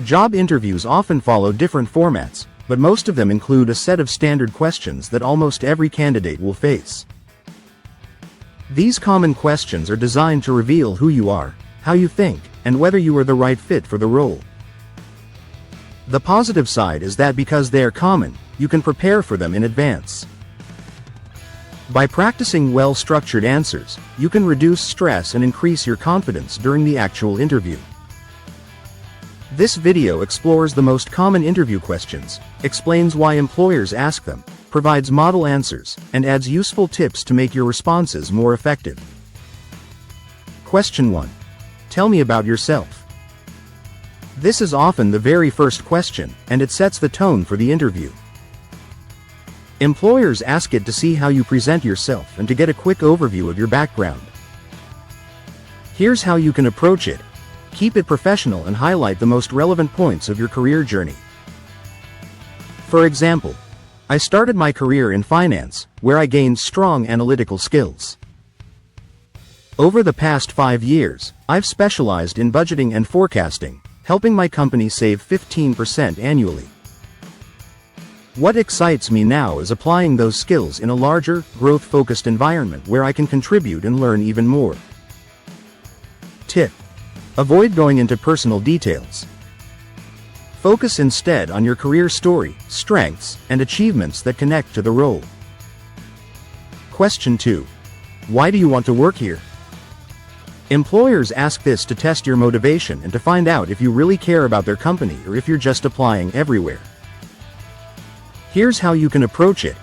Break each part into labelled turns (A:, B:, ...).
A: Job interviews often follow different formats, but most of them include a set of standard questions that almost every candidate will face. These common questions are designed to reveal who you are, how you think, and whether you are the right fit for the role. The positive side is that because they are common, you can prepare for them in advance. By practicing well-structured answers, you can reduce stress and increase your confidence during the actual interview. This video explores the most common interview questions, explains why employers ask them, provides model answers, and adds useful tips to make your responses more effective. Question 1. Tell me about yourself. This is often the very first question, and it sets the tone for the interview. Employers ask it to see how you present yourself and to get a quick overview of your background. Here's how you can approach it. Keep it professional and highlight the most relevant points of your career journey. For example, I started my career in finance, where I gained strong analytical skills. Over the past 5 years, I've specialized in budgeting and forecasting, helping my company save 15% annually. What excites me now is applying those skills in a larger, growth-focused environment where I can contribute and learn even more. Tip: avoid going into personal details. Focus instead on your career story, strengths, and achievements that connect to the role. Question 2. Why do you want to work here? Employers ask this to test your motivation and to find out if you really care about their company or if you're just applying everywhere. Here's how you can approach it.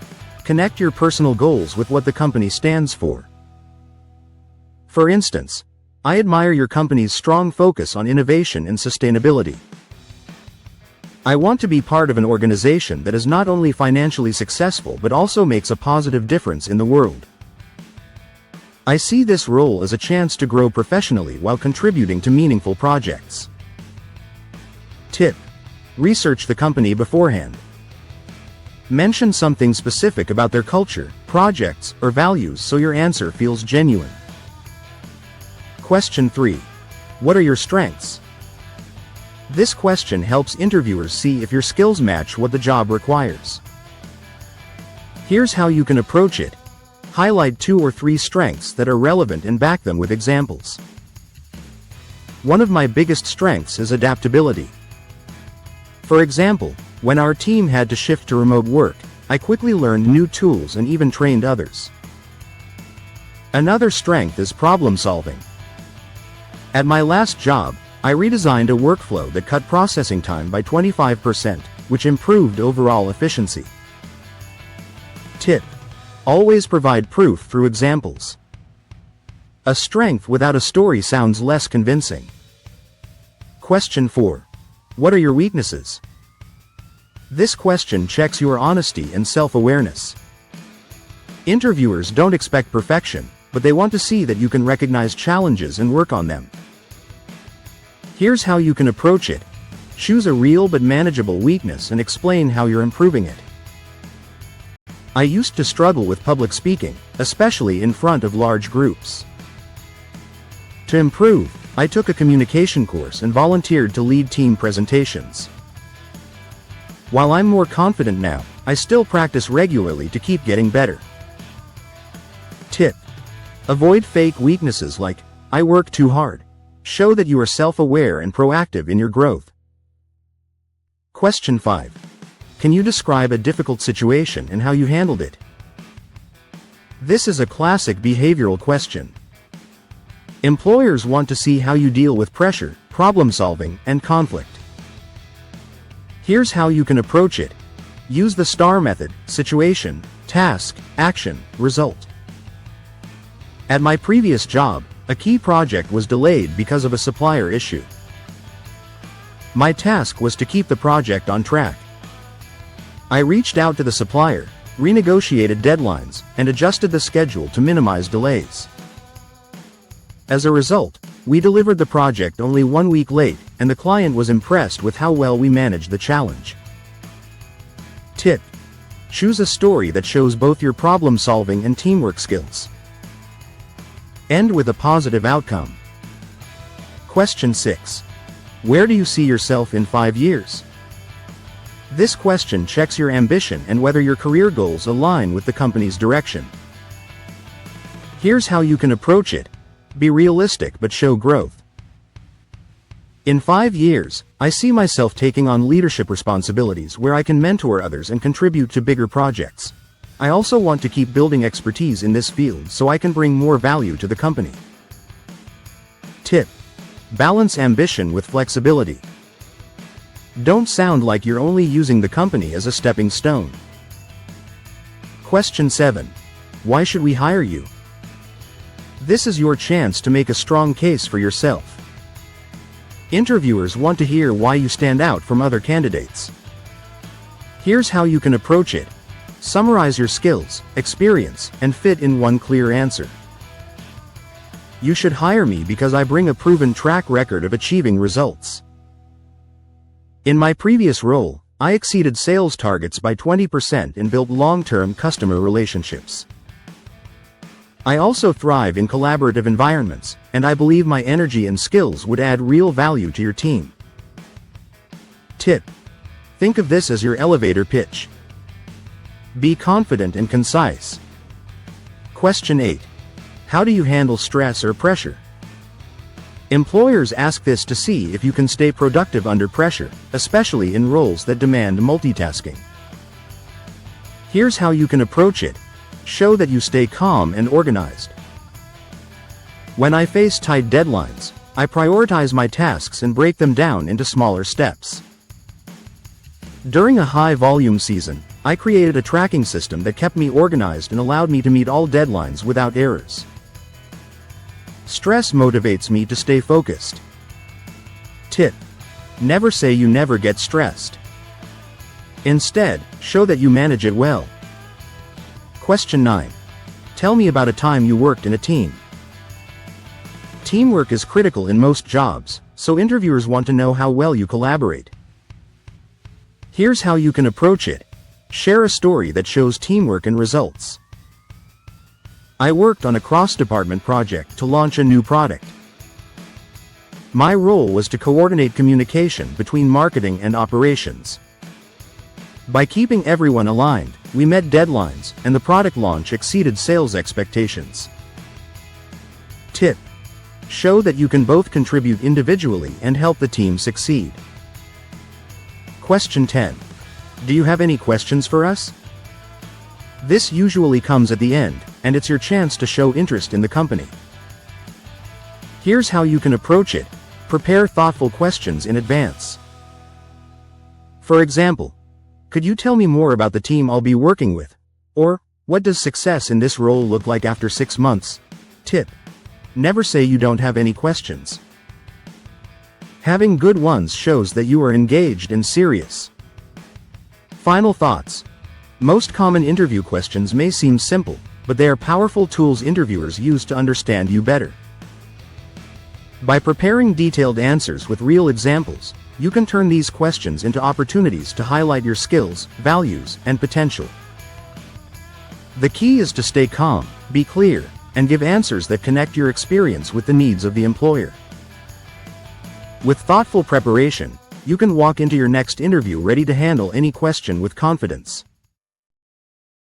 A: Connect your personal goals with what the company stands for. For instance, I admire your company's strong focus on innovation and sustainability. I want to be part of an organization that is not only financially successful but also makes a positive difference in the world. I see this role as a chance to grow professionally while contributing to meaningful projects. Tip: research the company beforehand. Mention something specific about their culture, projects, or values so your answer feels genuine. Question 3. What are your strengths? This question helps interviewers see if your skills match what the job requires. Here's how you can approach it. Highlight 2 or 3 strengths that are relevant and back them with examples. One of my biggest strengths is adaptability. For example, when our team had to shift to remote work, I quickly learned new tools and even trained others. Another strength is problem solving. At my last job, I redesigned a workflow that cut processing time by 25%, which improved overall efficiency. Tip: always provide proof through examples. A strength without a story sounds less convincing. Question 4. What are your weaknesses? This question checks your honesty and self-awareness. Interviewers don't expect perfection, but they want to see that you can recognize challenges and work on them. Here's how you can approach it. Choose a real but manageable weakness and explain how you're improving it. I used to struggle with public speaking, especially in front of large groups. To improve, I took a communication course and volunteered to lead team presentations. While I'm more confident now, I still practice regularly to keep getting better. Tip: avoid fake weaknesses like, "I work too hard." Show that you are self-aware and proactive in your growth. Question 5. Can you describe a difficult situation and how you handled it? This is a classic behavioral question. Employers want to see how you deal with pressure, problem solving, and conflict. Here's how you can approach it. Use the STAR method: situation, task, action, result. At my previous job, a key project was delayed because of a supplier issue. My task was to keep the project on track. I reached out to the supplier, renegotiated deadlines, and adjusted the schedule to minimize delays. As a result, we delivered the project only 1 week late, and the client was impressed with how well we managed the challenge. Tip: choose a story that shows both your problem-solving and teamwork skills. End with a positive outcome. Question 6. Where do you see yourself in 5 years? This question checks your ambition and whether your career goals align with the company's direction. Here's how you can approach it. Be realistic but show growth. In 5 years, I see myself taking on leadership responsibilities where I can mentor others and contribute to bigger projects. I also want to keep building expertise in this field so I can bring more value to the company. Tip: balance ambition with flexibility. Don't sound like you're only using the company as a stepping stone. Question 7. Why should we hire you? This is your chance to make a strong case for yourself. Interviewers want to hear why you stand out from other candidates. Here's how you can approach it. Summarize your skills, experience, and fit in one clear answer. You should hire me because I bring a proven track record of achieving results. In my previous role, I exceeded sales targets by 20% and built long-term customer relationships. I also thrive in collaborative environments, and I believe my energy and skills would add real value to your team. Tip: think of this as your elevator pitch. Be confident and concise. Question 8. How do you handle stress or pressure? Employers ask this to see if you can stay productive under pressure, especially in roles that demand multitasking. Here's how you can approach it. Show that you stay calm and organized. When I face tight deadlines, I prioritize my tasks and break them down into smaller steps. During a high-volume season, I created a tracking system that kept me organized and allowed me to meet all deadlines without errors. Stress motivates me to stay focused. Tip: never say you never get stressed. Instead, show that you manage it well. Question 9. Tell me about a time you worked in a team. Teamwork is critical in most jobs, so interviewers want to know how well you collaborate. Here's how you can approach it. Share a story that shows teamwork and results. I worked on a cross-department project to launch a new product. My role was to coordinate communication between marketing and operations. By keeping everyone aligned, we met deadlines, and the product launch exceeded sales expectations. Tip: show that you can both contribute individually and help the team succeed. Question 10. Do you have any questions for us? This usually comes at the end, and it's your chance to show interest in the company. Here's how you can approach it. Prepare thoughtful questions in advance. For example, could you tell me more about the team I'll be working with? Or, what does success in this role look like after 6 months? Tip: never say you don't have any questions. Having good ones shows that you are engaged and serious. Final thoughts. Most common interview questions may seem simple, but they are powerful tools interviewers use to understand you better. By preparing detailed answers with real examples, you can turn these questions into opportunities to highlight your skills, values, and potential. The key is to stay calm, be clear, and give answers that connect your experience with the needs of the employer. With thoughtful preparation, you can walk into your next interview ready to handle any question with confidence.